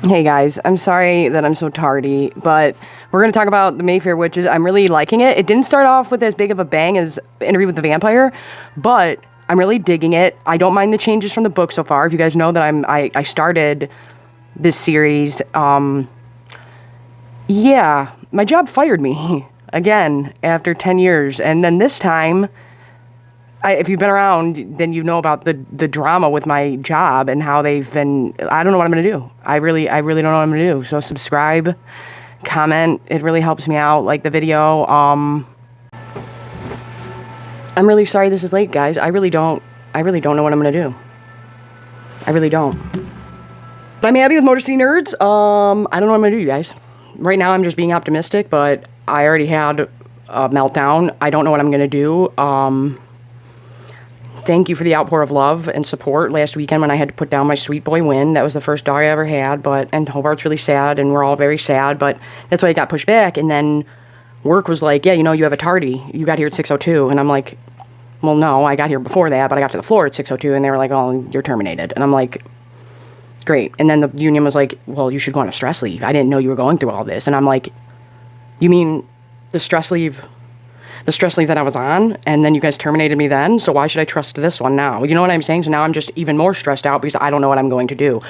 Hey guys, I'm sorry that I'm so tardy, but we're going to talk about the Mayfair Witches. I'm really liking it. It didn't start off with as big of a bang as Interview with the Vampire, but I'm really digging it. I don't mind the changes from the book so far. If you guys know that I started this series, yeah, my job fired me again after 10 years, and then this time if you've been around, then you know about the drama with my job and how they've been. I don't know what I'm gonna do. I really don't know what I'm gonna do. So subscribe, comment. It really helps me out. Like the video. I'm really sorry this is late, guys. I really don't know what I'm gonna do. I really don't. But I'm happy with Motor City Nerds. I don't know what I'm gonna do, you guys. Right now, I'm just being optimistic, but I already had a meltdown. I don't know what I'm gonna do. Thank you for the outpour of love and support last weekend when I had to put down my sweet boy Win. That was the first dog I ever had, and Hobart's really sad, and we're all very sad, but that's why it got pushed back. And then work was like, yeah, you have a tardy. You got here at 6:02, and I'm like, well, no, I got here before that, but I got to the floor at 6:02, and they were like, oh, you're terminated. And I'm like, great. And then the union was like, well, you should go on a stress leave. I didn't know you were going through all this. And I'm like, you mean the stress leave that I was on, and then you guys terminated me then, so why should I trust this one now? You know what I'm saying? So now I'm just even more stressed out because I don't know what I'm going to do.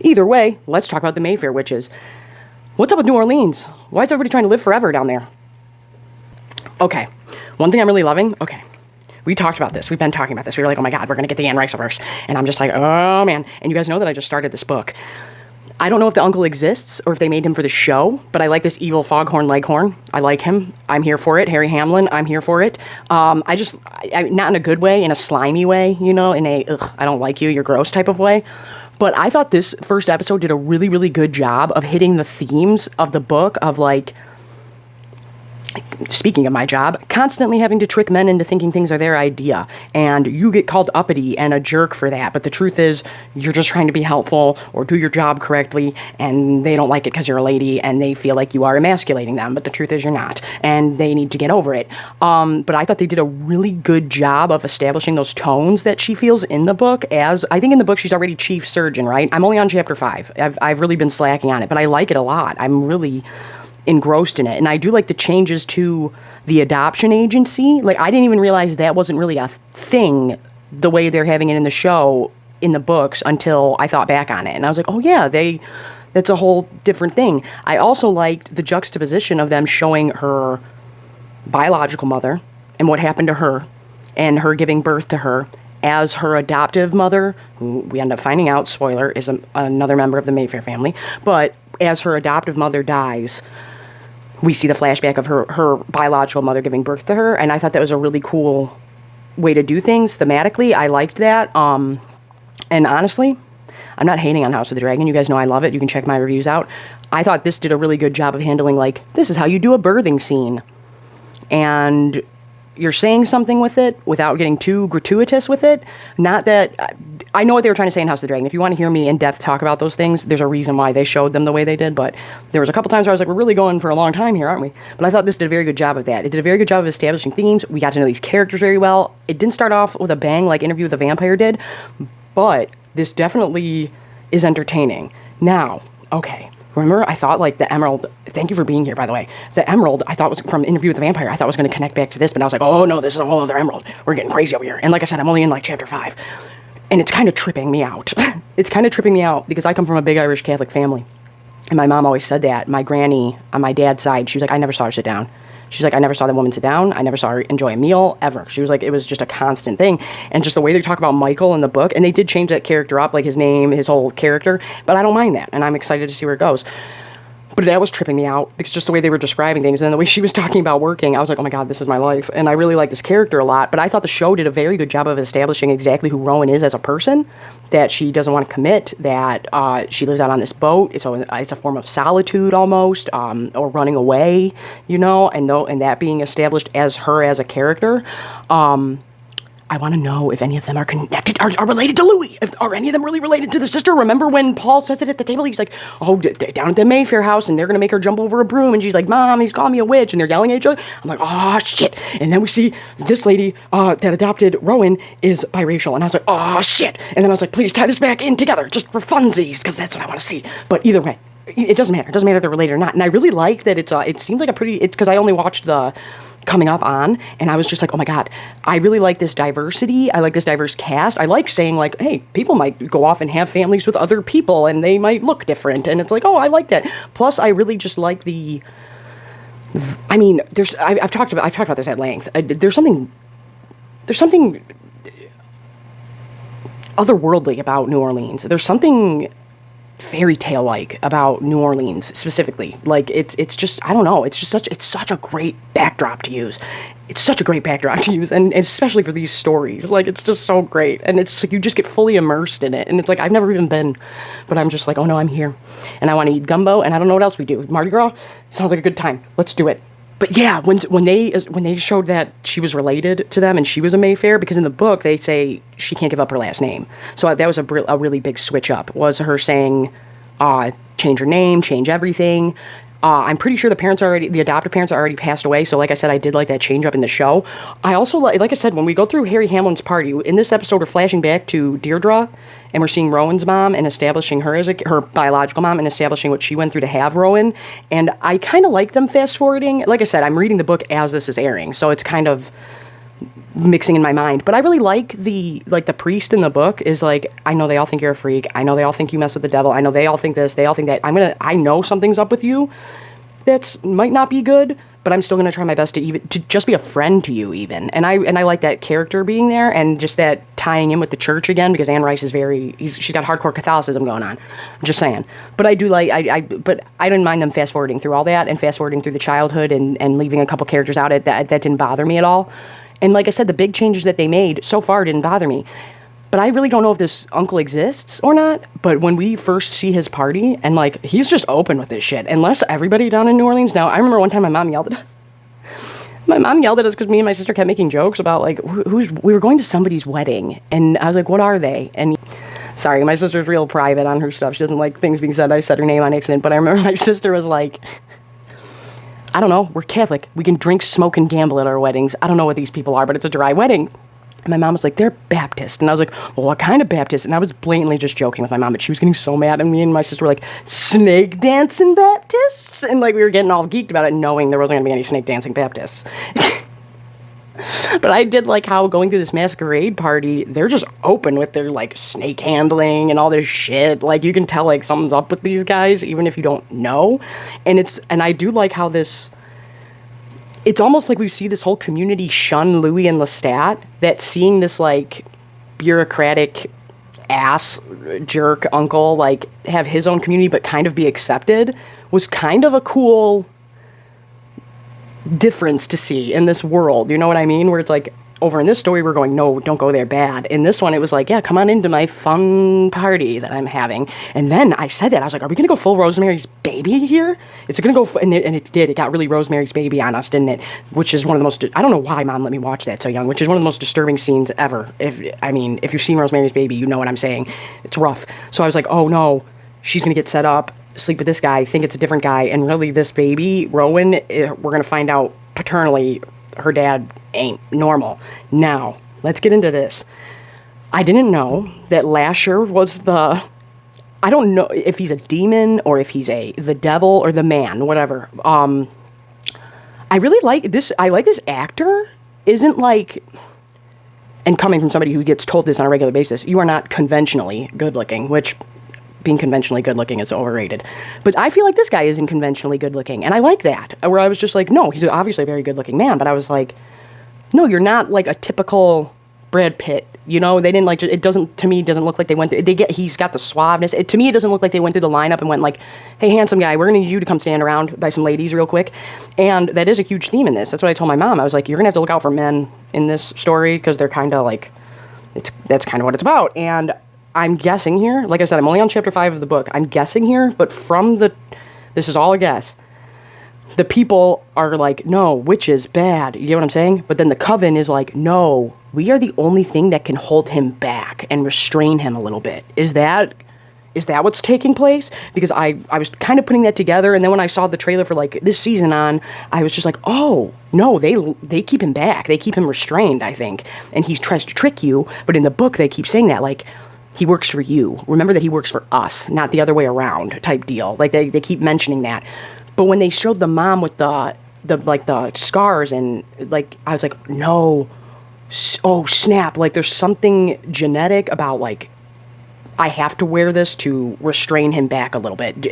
Either way, let's talk about the Mayfair Witches. What's up with New Orleans? Why is everybody trying to live forever down there? Okay, one thing I'm really loving, we talked about this. We've been talking about this. We were like, oh my God, we're going to get the Anne Riceverse. And I'm just like, oh man. And you guys know that I just started this book. I don't know if the uncle exists or if they made him for the show, but I like this evil foghorn leghorn. I like him. I'm here for it. Harry Hamlin, I'm here for it. Not in a good way, in a slimy way, in a, I don't like you, you're gross type of way. But I thought this first episode did a really, really good job of hitting the themes of the book of like, speaking of my job, constantly having to trick men into thinking things are their idea. And you get called uppity and a jerk for that. But the truth is, you're just trying to be helpful or do your job correctly, and they don't like it because you're a lady and they feel like you are emasculating them. But the truth is, you're not. And they need to get over it. But I thought they did a really good job of establishing those tones that she feels in the book. As I think in the book, she's already chief surgeon, right? I'm only on chapter 5. I've really been slacking on it, but I like it a lot. I'm really engrossed in it, and I do like the changes to the adoption agency. Like, I didn't even realize that wasn't really a thing the way they're having it in the show in the books until I thought back on it, and I was like, oh yeah, that's a whole different thing. I also liked the juxtaposition of them showing her biological mother and what happened to her and her giving birth to her as her adoptive mother, who we end up finding out, spoiler, is another member of the Mayfair family, but as her adoptive mother dies, we see the flashback of her biological mother giving birth to her, and I thought that was a really cool way to do things thematically. I liked that. And honestly, I'm not hating on House of the Dragon. You guys know I love it. You can check my reviews out. I thought this did a really good job of handling, like, this is how you do a birthing scene. And you're saying something with it without getting too gratuitous with it. Not that... I know what they were trying to say in House of the Dragon. If you want to hear me in depth talk about those things, there's a reason why they showed them the way they did, but there was a couple times where I was like, we're really going for a long time here, aren't we? But I thought this did a very good job of that. It did a very good job of establishing themes. We got to know these characters very well. It didn't start off with a bang like Interview with the Vampire did, but this definitely is entertaining. Now, remember, I thought, like, the Emerald... Thank you for being here, by the way. The Emerald, I thought was from Interview with the Vampire. I thought was going to connect back to this, but I was like, oh, no, this is a whole other Emerald. We're getting crazy over here. And like I said, I'm only in, like, chapter 5. And it's kind of tripping me out. It's kind of tripping me out because I come from a big Irish Catholic family. And my mom always said that. My granny, on my dad's side, she was like, I never saw her sit down. She's like, I never saw that woman sit down. I never saw her enjoy a meal, ever. She was like, it was just a constant thing. And just the way they talk about Michael in the book, and they did change that character up, like his name, his whole character, but I don't mind that. And I'm excited to see where it goes. But that was tripping me out because just the way they were describing things and then the way she was talking about working, I was like, oh my God, this is my life. And I really like this character a lot. But I thought the show did a very good job of establishing exactly who Rowan is as a person, that she doesn't want to commit, that she lives out on this boat. So it's a form of solitude almost, or running away, and that being established as her as a character. I want to know if any of them are connected, are related to Louis. Are any of them really related to the sister? Remember when Paul says it at the table? He's like, oh, they're down at the Mayfair house, and they're going to make her jump over a broom. And she's like, Mom, he's calling me a witch. And they're yelling at each other. I'm like, oh, shit. And then we see this lady that adopted Rowan is biracial. And I was like, oh, shit. And then I was like, please tie this back in together just for funsies, because that's what I want to see. But either way, it doesn't matter. It doesn't matter if they're related or not. And I really like that it seems like it's because I only watched the coming up on, and I was just like, oh my God, I really like this diversity. I like this diverse cast. I like saying like, hey, people might go off and have families with other people and they might look different. And it's like, oh, I like that. Plus I really just like I've talked about this at length. There's something otherworldly about New Orleans. There's something fairy tale like about New Orleans specifically. Like it's just, I don't know, it's such a great backdrop to use. It's such a great backdrop to use, and especially for these stories. Like, it's just so great, and it's like you just get fully immersed in it. And it's like I've never even been, but I'm just like, oh no, I'm here, and I want to eat gumbo, and I don't know what else we do. Mardi Gras sounds like a good time. Let's do it. But yeah, when they showed that she was related to them and she was a Mayfair, because in the book they say she can't give up her last name. So that was a really big switch up, was her saying, change her name, change everything. I'm pretty sure the adoptive parents are already passed away. So like I said, I did like that change up in the show. I also, like I said, when we go through Harry Hamlin's party, in this episode we're flashing back to Deirdre, and we're seeing Rowan's mom and establishing her as her biological mom and establishing what she went through to have Rowan. And I kind of like them fast forwarding. Like I said, I'm reading the book as this is airing, so it's kind of mixing in my mind. But I really like the priest in the book is like, I know they all think you're a freak. I know they all think you mess with the devil. I know they all think this. They all think that. I know something's up with you. That's might not be good, but I'm still gonna try my best to just be a friend to you even. And I like that character being there, and just that tying in with the church again, because Anne Rice is she's got hardcore Catholicism going on. I'm just saying. But I do like but I didn't mind them fast forwarding through all that and fast forwarding through the childhood and leaving a couple characters out. That didn't bother me at all. And like I said, the big changes that they made so far didn't bother me. But I really don't know if this uncle exists or not. But when we first see his party, and like, he's just open with this shit. Unless everybody down in New Orleans now, I remember one time my mom yelled at us. My mom yelled at us because me and my sister kept making jokes about like, we were going to somebody's wedding. And I was like, what are they? And sorry, my sister's real private on her stuff. She doesn't like things being said. I said her name on accident. But I remember my sister was like, I don't know, we're Catholic. We can drink, smoke, and gamble at our weddings. I don't know what these people are, but it's a dry wedding. And my mom was like, they're Baptist. And I was like, well, what kind of Baptist? And I was blatantly just joking with my mom, but she was getting so mad at me, and my sister were like, snake dancing Baptists? And like, we were getting all geeked about it, knowing there wasn't going to be any snake dancing Baptists. But I did like how going through this masquerade party, they're just open with their like snake handling and all this shit. Like, you can tell like something's up with these guys, even if you don't know. And I do like how it's almost like we see this whole community shun Louis and Lestat, that seeing this like bureaucratic ass jerk uncle like have his own community but kind of be accepted was kind of a cool difference to see in this world. You know what I mean? Where it's like, over in this story we're going, no, don't go there, bad. In this one it was like, yeah, come on into my fun party that I'm having. And then I said that, I was like, are we gonna go full Rosemary's Baby here? Is it gonna go and it did. It got really Rosemary's Baby on us, didn't it? Which is one of the most, I don't know why mom let me watch that so young, which is one of the most disturbing scenes ever. If you've seen Rosemary's Baby, you know what I'm saying. It's rough. So I was like, oh no, she's gonna get set up, sleep with this guy, think it's a different guy, and really this baby Rowan, we're gonna find out paternally her dad ain't normal. Now, let's get into this. I didn't know that Lasher was I don't know if he's a demon or if he's the devil or the man, whatever. I really like this. I like this actor isn't like, and coming from somebody who gets told this on a regular basis, you are not conventionally good looking, which being conventionally good looking is overrated. But I feel like this guy isn't conventionally good looking. And I like that. Where I was just like, no, he's obviously a very good looking man. But I was like, no, you're not like a typical Brad Pitt. You know, they didn't like, it doesn't, to me, doesn't look like they went through, he's got the suaveness. To me, it doesn't look like they went through the lineup and went like, hey, handsome guy, we're going to need you to come stand around by some ladies real quick. And that is a huge theme in this. That's what I told my mom. I was like, you're going to have to look out for men in this story because they're kind of like, that's kind of what it's about. And I'm guessing here, like I said, I'm only on chapter 5 of the book. I'm guessing here, but this is all a guess. The people are like, no, witches, bad. You get what I'm saying? But then the coven is like, no, we are the only thing that can hold him back and restrain him a little bit. Is that what's taking place? Because I was kind of putting that together, and then when I saw the trailer for like this season on, I was just like, oh no, they keep him back, they keep him restrained, I think, and he tries to trick you. But in the book, they keep saying that, like, he works for you. Remember that he works for us, not the other way around, type deal. Like they keep mentioning that. But when they showed the mom with the scars, and like I was like, no, oh snap! Like there's something genetic about, like, I have to wear this to restrain him back a little bit.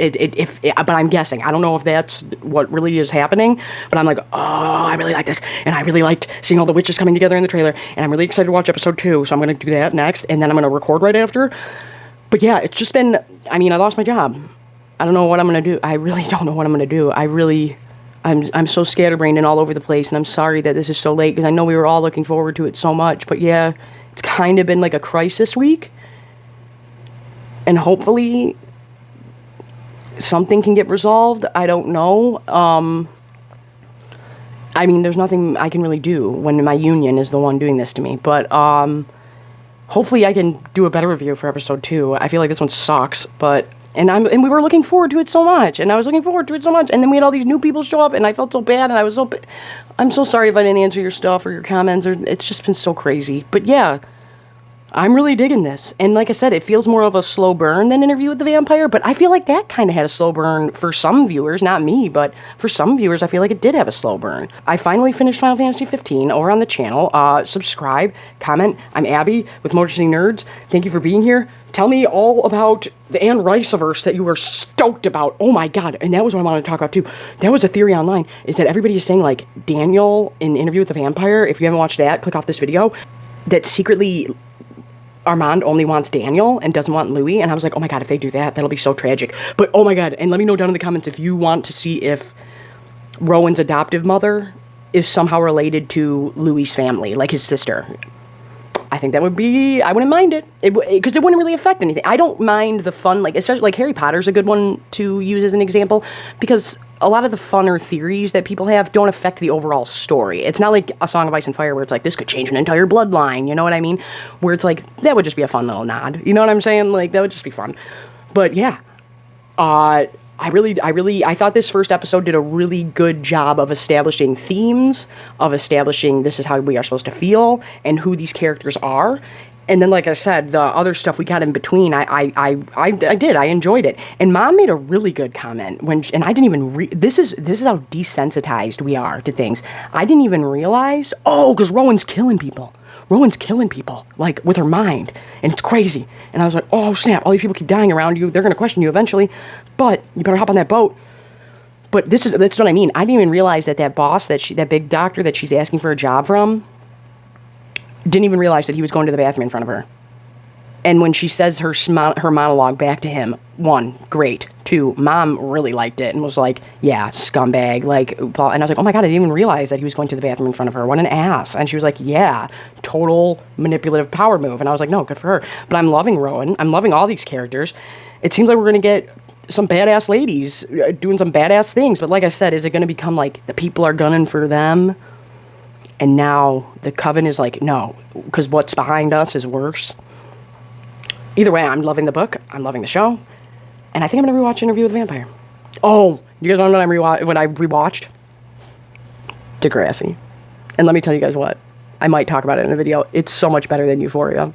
But I'm guessing. I don't know if that's what really is happening. But I'm like, oh, I really like this, and I really liked seeing all the witches coming together in the trailer, and I'm really excited to watch episode 2. So I'm gonna do that next, and then I'm gonna record right after. But yeah, it's just been. I mean, I lost my job. I don't know what I'm gonna do. I really don't know what I'm gonna do. I'm so scatterbrained and all over the place, and I'm sorry that this is so late, because I know we were all looking forward to it so much. But yeah, it's kind of been like a crisis week. And hopefully something can get resolved. I don't know. I mean, there's nothing I can really do when my union is the one doing this to me. But hopefully I can do a better review for episode 2. I feel like this one sucks, but and we were looking forward to it so much, and I was looking forward to it so much, and then we had all these new people show up, and I felt so bad, and I'm so sorry if I didn't answer your stuff or your comments, or it's just been so crazy. But yeah, I'm really digging this. And like I said, it feels more of a slow burn than Interview with the Vampire, but I feel like that kind of had a slow burn for some viewers, not me, but for some viewers, I feel like it did have a slow burn. I finally finished Final Fantasy 15 over on the channel. Subscribe, comment. I'm Abby with Motor City Nerds. Thank you for being here. Tell me all about the Anne Riceverse that you were stoked about. Oh my god, and that was what I wanted to talk about too. That was a theory online, is that everybody is saying, like, Daniel in Interview with the Vampire, if you haven't watched that, click off this video, that secretly Armand only wants Daniel and doesn't want Louis, and I was like, oh my god, if they do that, that'll be so tragic. But oh my god, and let me know down in the comments if you want to see if Rowan's adoptive mother is somehow related to Louis' family, like his sister. I think that would be, I wouldn't mind it, because it wouldn't really affect anything. I don't mind the fun, like, especially, like, Harry Potter's a good one to use as an example, because a lot of the funner theories that people have don't affect the overall story. It's not like A Song of Ice and Fire, where it's like, this could change an entire bloodline, you know what I mean? Where it's like, that would just be a fun little nod, you know what I'm saying? Like, that would just be fun. But yeah, I thought this first episode did a really good job of establishing themes, of establishing this is how we are supposed to feel, and who these characters are. And then, like I said, the other stuff we got in between, I enjoyed it. And Mom made a really good comment and I didn't even this is how desensitized we are to things. I didn't even realize, because Rowan's killing people. Rowan's killing people, like, with her mind, and it's crazy. And I was like, oh snap, all these people keep dying around you, they're gonna question you eventually, but you better hop on that boat. But that's what I mean. I didn't even realize that boss, that big doctor that she's asking for a job from, didn't even realize that he was going to the bathroom in front of her. And when she says her monologue back to him, 1, great. 2, Mom really liked it and was like, yeah, scumbag, like, Paul. And I was like, oh my god, I didn't even realize that he was going to the bathroom in front of her. What an ass. And she was like, yeah, total manipulative power move. And I was like, no, good for her. But I'm loving Rowan. I'm loving all these characters. It seems like we're going to get some badass ladies doing some badass things. But like I said, is it going to become like the people are gunning for them? And now the Coven is like, no, because what's behind us is worse. Either way, I'm loving the book. I'm loving the show. And I think I'm going to rewatch Interview with the Vampire. Oh, you guys want to know what I rewatched? Degrassi. And let me tell you guys what. I might talk about it in a video. It's so much better than Euphoria.